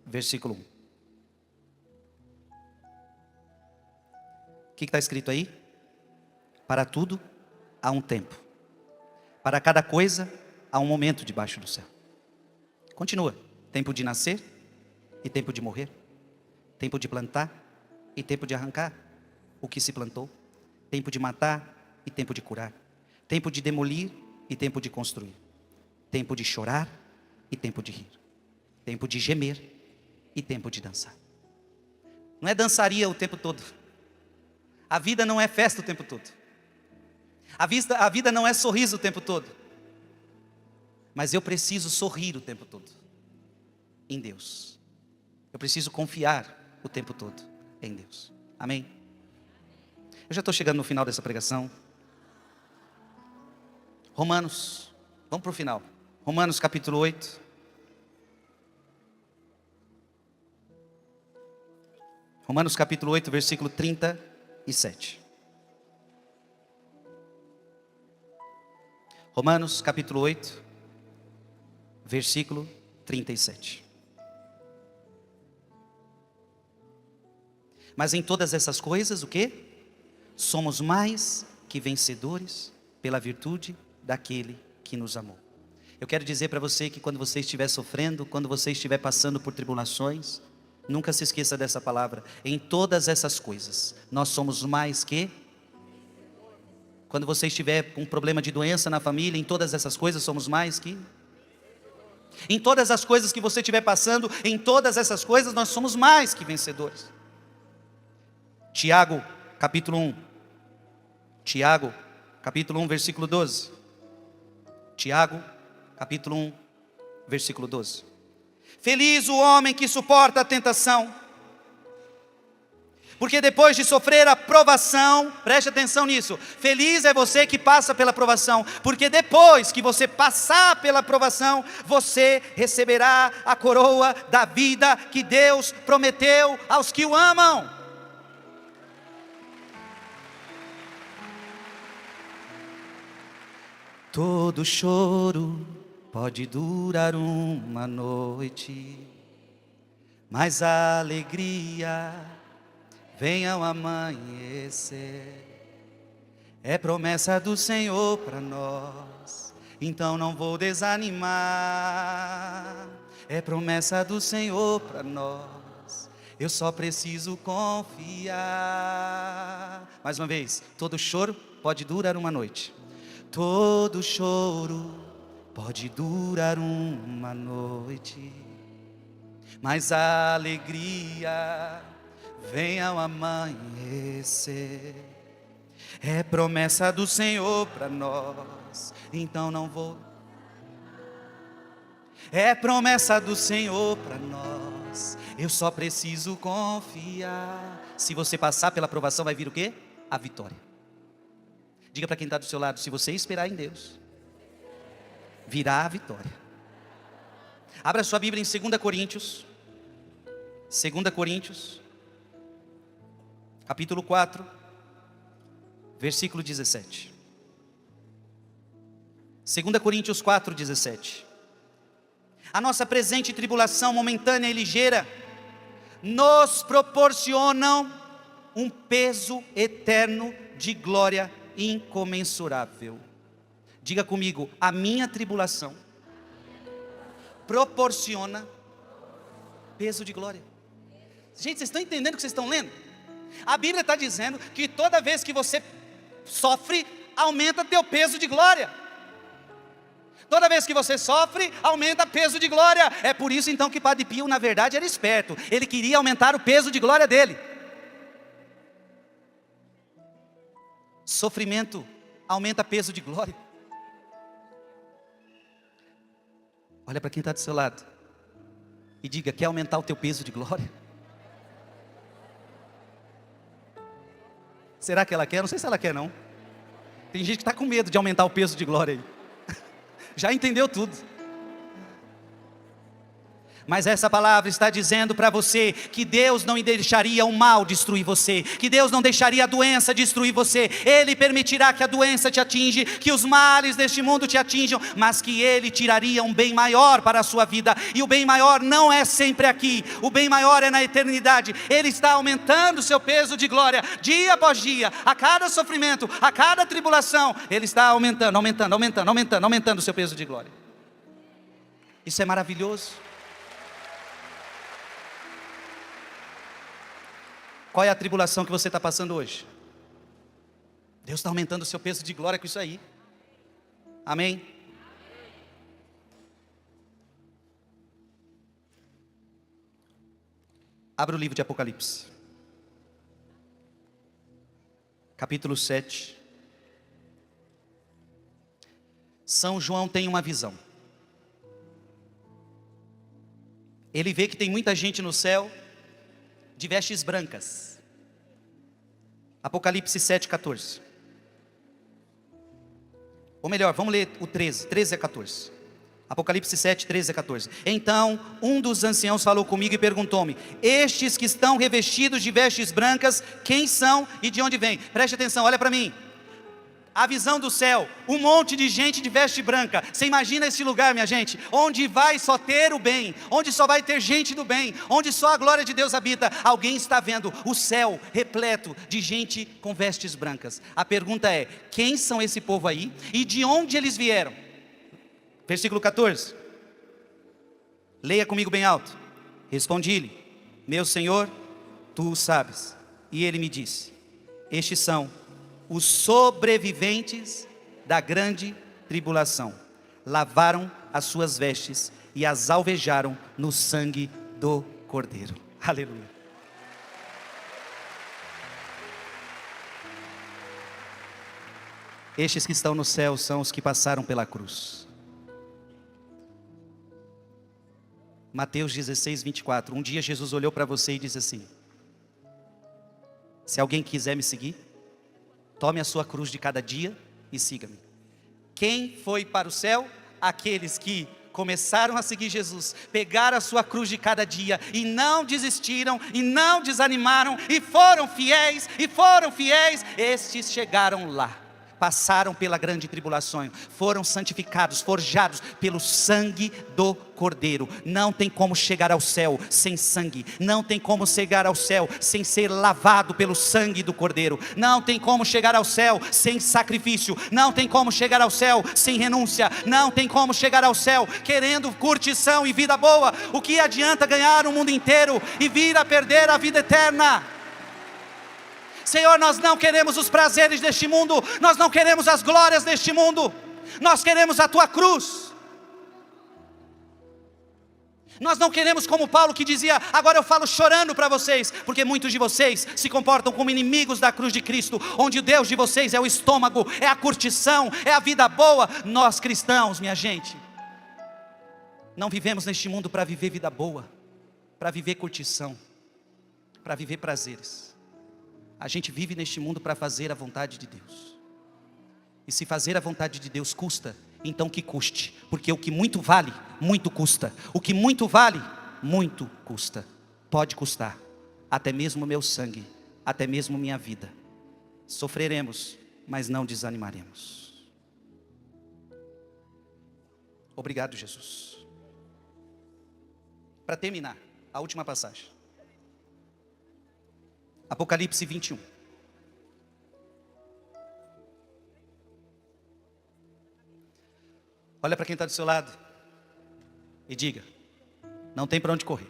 versículo 1. O que está escrito aí? Para tudo há um tempo, para cada coisa há um momento debaixo do céu. Continua: tempo de nascer e tempo de morrer, tempo de plantar e tempo de arrancar o que se plantou, tempo de matar e tempo de curar, tempo de demolir e tempo de construir, tempo de chorar e tempo de rir, tempo de gemer e tempo de dançar. Não é dançaria o tempo todo. A vida não é festa o tempo todo. A vida não é sorriso o tempo todo. Mas eu preciso sorrir o tempo todo em Deus. Eu preciso confiar o tempo todo em Deus. Amém? Eu já estou chegando no final dessa pregação. Romanos, vamos para o final. Romanos capítulo 8. Romanos capítulo 8, versículo 37. Romanos capítulo 8, versículo 37. Mas em todas essas coisas, o quê? Somos mais que vencedores pela virtude daquele que nos amou. Eu quero dizer para você que quando você estiver sofrendo, quando você estiver passando por tribulações, nunca se esqueça dessa palavra. Em todas essas coisas, nós somos mais que... Quando você estiver com um problema de doença na família, em todas essas coisas somos mais que... Em todas as coisas que você estiver passando, em todas essas coisas nós somos mais que vencedores. Tiago, capítulo 1. Tiago, capítulo 1, versículo 12. Tiago, capítulo 1, versículo 12. Feliz o homem que suporta a tentação, porque depois de sofrer a provação, preste atenção nisso, feliz é você que passa pela provação, porque depois que você passar pela provação, você receberá a coroa da vida que Deus prometeu aos que o amam. Todo choro pode durar uma noite, mas a alegria vem ao amanhecer. É promessa do Senhor para nós, então não vou desanimar. É promessa do Senhor para nós, eu só preciso confiar. Mais uma vez, todo choro pode durar uma noite. Todo choro pode durar uma noite, mas a alegria vem ao amanhecer. É promessa do Senhor para nós, então não vou. É promessa do Senhor para nós, eu só preciso confiar. Se você passar pela provação, vai vir o quê? A vitória. Diga para quem está do seu lado, se você esperar em Deus, virá a vitória. Abra sua Bíblia em 2 Coríntios. 2 Coríntios, capítulo 4, versículo 17. 2 Coríntios 4, 17. A nossa presente tribulação momentânea e ligeira nos proporcionam um peso eterno de glória incomensurável. Diga comigo, a minha tribulação proporciona peso de glória. Gente, vocês estão entendendo o que vocês estão lendo? A Bíblia está dizendo que toda vez que você sofre, aumenta teu peso de glória. Toda vez que você sofre, aumenta peso de glória. É por isso então que Padre Pio, na verdade, era esperto. Ele queria aumentar o peso de glória dele. Sofrimento aumenta peso de glória. Olha para quem está do seu lado e diga, quer aumentar o teu peso de glória? Será que ela quer? Não sei se ela quer não. Tem gente que está com medo de aumentar o peso de glória aí. Já entendeu tudo. Mas essa palavra está dizendo para você que Deus não deixaria o mal destruir você, que Deus não deixaria a doença destruir você. Ele permitirá que a doença te atinja, que os males deste mundo te atinjam, mas que Ele tiraria um bem maior para a sua vida. E o bem maior não é sempre aqui, o bem maior é na eternidade. Ele está aumentando o seu peso de glória, dia após dia, a cada sofrimento, a cada tribulação. Ele está aumentando o seu peso de glória. Isso é maravilhoso. Qual é a tribulação que você está passando hoje? Deus está aumentando o seu peso de glória com isso aí. Amém? Abra o livro de Apocalipse, capítulo 7, São João tem uma visão. Ele vê que tem muita gente no céu de vestes brancas. Apocalipse 7,14. Ou melhor, vamos ler o 13 a 14. Apocalipse 7, 13 a 14. Então, um dos anciãos falou comigo e perguntou-me: estes que estão revestidos de vestes brancas, quem são e de onde vêm? Preste atenção, olha para mim. A visão do céu, um monte de gente de veste branca. Você imagina esse lugar, minha gente, onde vai só ter o bem, onde só vai ter gente do bem, onde só a glória de Deus habita. Alguém está vendo o céu repleto de gente com vestes brancas. A pergunta é: quem são esse povo aí e de onde eles vieram? Versículo 14. Leia comigo bem alto. Respondi-lhe: meu Senhor, tu o sabes. E ele me disse: estes são os sobreviventes da grande tribulação. Lavaram as suas vestes e as alvejaram no sangue do Cordeiro. Aleluia. Estes que estão no céu são os que passaram pela cruz. Mateus 16, 24. Um dia Jesus olhou para você e disse assim: se alguém quiser me seguir, tome a sua cruz de cada dia e siga-me. Quem foi para o céu? Aqueles que começaram a seguir Jesus, pegaram a sua cruz de cada dia e não desistiram e não desanimaram e foram fiéis, estes chegaram lá. Passaram pela grande tribulação, foram santificados, forjados pelo sangue do Cordeiro. Não tem como chegar ao céu sem sangue. Não tem como chegar ao céu sem ser lavado pelo sangue do Cordeiro. Não tem como chegar ao céu sem sacrifício. Não tem como chegar ao céu sem renúncia. Não tem como chegar ao céu querendo curtição e vida boa. O que adianta ganhar o mundo inteiro e vir a perder a vida eterna? Senhor, nós não queremos os prazeres deste mundo, nós não queremos as glórias deste mundo, nós queremos a tua cruz. Nós não queremos como Paulo que dizia: agora eu falo chorando para vocês, porque muitos de vocês se comportam como inimigos da cruz de Cristo, onde o Deus de vocês é o estômago, é a curtição, é a vida boa. Nós cristãos, minha gente, não vivemos neste mundo para viver vida boa, para viver curtição, para viver prazeres. A gente vive neste mundo para fazer a vontade de Deus. E se fazer a vontade de Deus custa, então que custe. Porque o que muito vale, muito custa. O que muito vale, muito custa. Pode custar. Até mesmo o meu sangue, até mesmo minha vida. Sofreremos, mas não desanimaremos. Obrigado, Jesus. Para terminar, a última passagem. Apocalipse 21. Olha para quem está do seu lado e diga: não tem para onde correr.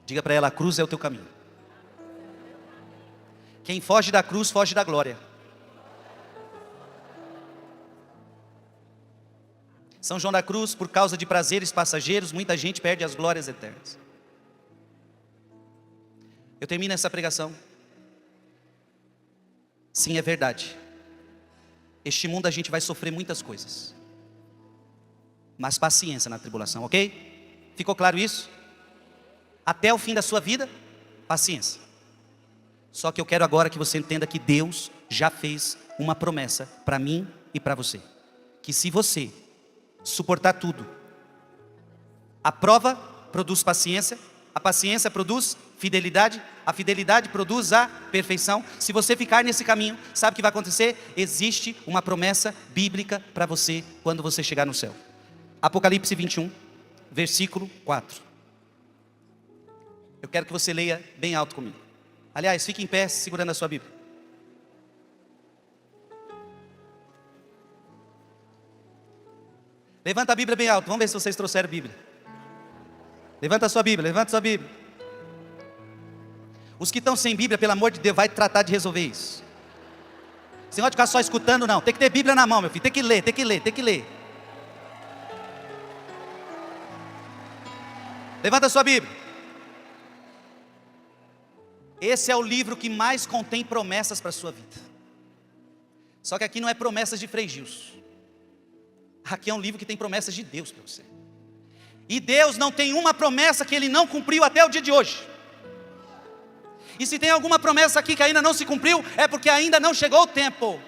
Diga para ela: a cruz é o teu caminho. Quem foge da cruz, foge da glória. São João da Cruz, por causa de prazeres passageiros, muita gente perde as glórias eternas. Eu termino essa pregação. Sim, é verdade. Este mundo a gente vai sofrer muitas coisas. Mas paciência na tribulação, ok? Ficou claro isso? Até o fim da sua vida, paciência. Só que eu quero agora que você entenda que Deus já fez uma promessa para mim e para você. Que se você suportar tudo, a prova produz paciência, a paciência produz fidelidade, a fidelidade produz a perfeição. Se você ficar nesse caminho, sabe o que vai acontecer? Existe uma promessa bíblica para você quando você chegar no céu. Apocalipse 21, versículo 4. Eu quero que você leia bem alto comigo. Aliás, fique em pé segurando a sua Bíblia. Levanta a Bíblia bem alto, vamos ver se vocês trouxeram a Bíblia. Levanta a sua Bíblia, levanta a sua Bíblia. Os que estão sem Bíblia, pelo amor de Deus, vai tratar de resolver isso. Você não pode ficar só escutando não, tem que ter Bíblia na mão, meu filho, tem que ler, tem que ler, tem que ler. Levanta a sua Bíblia. Esse é o livro que mais contém promessas para a sua vida. Só que aqui não é promessas de Frei Gilson. Aqui é um livro que tem promessas de Deus para você. E Deus não tem uma promessa que Ele não cumpriu até o dia de hoje. E se tem alguma promessa aqui que ainda não se cumpriu, é porque ainda não chegou o tempo.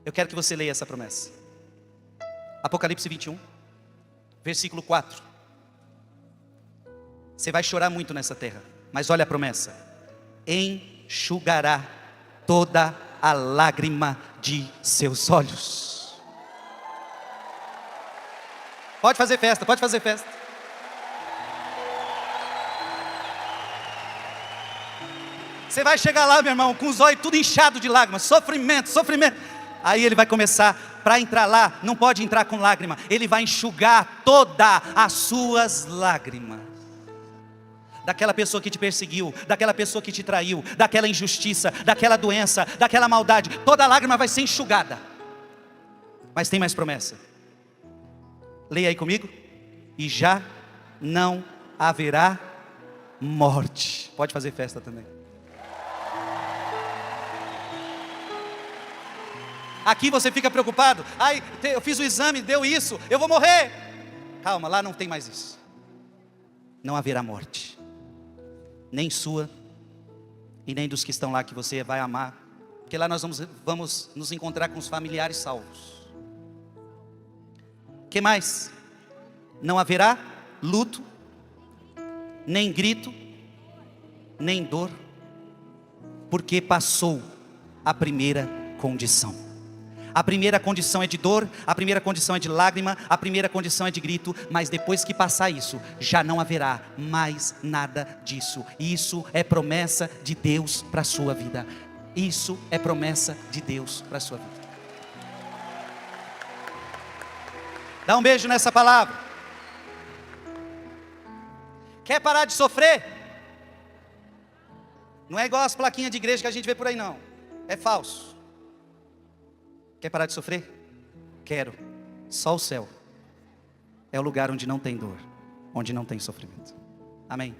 Eu quero que você leia essa promessa. Apocalipse 21, versículo 4. Você vai chorar muito nessa terra, mas olha a promessa: enxugará toda a lágrima de seus olhos. Pode fazer festa, pode fazer festa. Você vai chegar lá, meu irmão, com os olhos tudo inchado de lágrimas, sofrimento, sofrimento. Aí ele vai começar, para entrar lá, não pode entrar com lágrima. Ele vai enxugar todas as suas lágrimas. Daquela pessoa que te perseguiu, daquela pessoa que te traiu, daquela injustiça, daquela doença, daquela maldade. Toda lágrima vai ser enxugada. Mas tem mais promessa. Leia aí comigo. E já não haverá morte. Pode fazer festa também. Aqui você fica preocupado. Ai, eu fiz o exame, deu isso, eu vou morrer. Calma, lá não tem mais isso. Não haverá morte. Nem sua, e nem dos que estão lá que você vai amar. Porque lá nós vamos nos encontrar com os familiares salvos. O que mais? Não haverá luto, nem grito, nem dor, porque passou a primeira condição. A primeira condição é de dor, a primeira condição é de lágrima, a primeira condição é de grito, mas depois que passar isso, já não haverá mais nada disso. Isso é promessa de Deus para a sua vida. Isso é promessa de Deus para a sua vida. Dá um beijo nessa palavra. Quer parar de sofrer? Não é igual as plaquinhas de igreja que a gente vê por aí não. É falso. Quer parar de sofrer? Quero. Só o céu é o lugar onde não tem dor, onde não tem sofrimento. Amém.